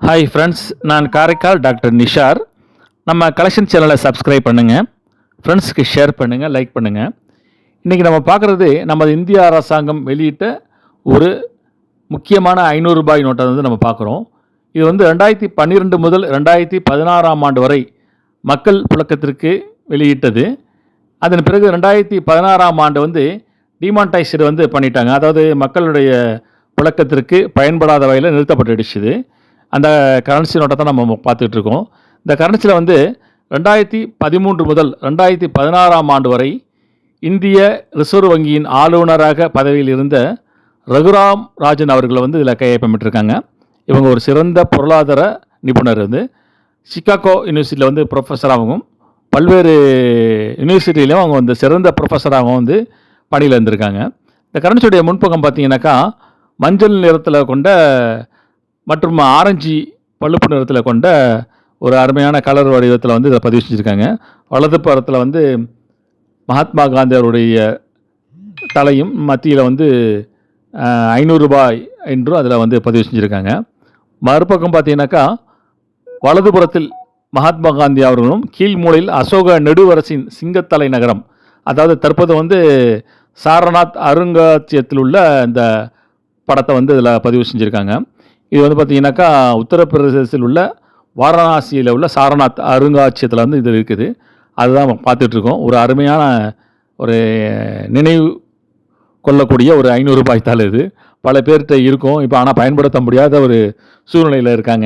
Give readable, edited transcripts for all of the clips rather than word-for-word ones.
Hi friends, நான் Karaikal doctor Nishar. நம்ம collection சேனலை சப்ஸ்கிரைப் பண்ணுங்கள், ஃப்ரெண்ட்ஸுக்கு ஷேர் பண்ணுங்கள், லைக் பண்ணுங்கள். இன்றைக்கி நம்ம பார்க்குறது நமது இந்திய அரசாங்கம் வெளியிட்ட ஒரு முக்கியமான ரூபாய் நோட்டை நம்ம பார்க்குறோம். இது 2012 முதல் 2016 ஆண்டு வரை மக்கள் புழக்கத்திற்கு வெளியிட்டது. அதன் பிறகு 2016 ஆண்டு டிமானிட்டைஸ்டு பண்ணிட்டாங்க. அதாவது மக்களுடைய புழக்கத்திற்கு பயன்படாத வகையில் நிறுத்தப்பட்டுடுச்சு. அந்த கரன்சி நோட்டை தான் நம்ம பார்த்துட்டு இருக்கோம். இந்த கரன்சியில் 2013 முதல் 2016 ஆண்டு வரை இந்திய ரிசர்வ் வங்கியின் ஆளுநராக பதவியில் இருந்த ரகுராம் ராஜன் அவர்கள் இதில் கையொப்பமிட்டிருக்காங்க. இவங்க ஒரு சிறந்த பொருளாதார நிபுணர். சிகாகோ யூனிவர்சிட்டியில் ப்ரொஃபஸராகவும் பல்வேறு யூனிவர்சிட்டியிலையும் அவங்க சிறந்த ப்ரொஃபஸராகவும் பணியில் இருந்திருக்காங்க. இந்த கரன்சியுடைய முன்பக்கம் பார்த்தீங்கன்னாக்கா மஞ்சள் நிறத்தில் கொண்ட மற்றும் ஆரஞ்சு பழுப்பு நிறத்தில் கொண்ட ஒரு அருமையான கலர் வடிவத்தில் இதை பதிவு செஞ்சுருக்காங்க. வலது புறத்தில் மகாத்மா காந்தி அவருடைய தலையும் மத்தியில் ரூபாய் என்றும் அதில் பதிவு செஞ்சுருக்காங்க. மறுபக்கம் பார்த்தீங்கன்னாக்கா வலதுபுறத்தில் மகாத்மா காந்தி அவர்களும் கீழ் மூலையில் அசோக நெடுவரசின் சிங்கத்தலை நகரம், அதாவது தற்போது சாரநாத் அருங்காட்சியகத்தில் உள்ள இந்த படத்தை இதில் பதிவு செஞ்சுருக்காங்க. இது பார்த்தீங்கன்னாக்கா உத்தரப்பிரதேசத்தில் உள்ள வாரணாசியில் உள்ள சாரநாத் அருங்காட்சியகத்தில் இது இருக்குது. அதுதான் பார்த்துட்ருக்கோம். ஒரு அருமையான ஒரு நினைவு கொள்ளக்கூடிய ஒரு ரூபாய் தாள் இது. பல பேர்கிட்ட இருக்கும் இப்போ, ஆனால் பயன்படுத்த முடியாத ஒரு சூழ்நிலையில் இருக்காங்க.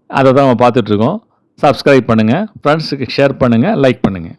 அதை தான் நம்ம பார்த்துட்ருக்கோம். சப்ஸ்கிரைப் பண்ணுங்கள், ஃப்ரெண்ட்ஸுக்கு ஷேர் பண்ணுங்கள், லைக் பண்ணுங்கள்.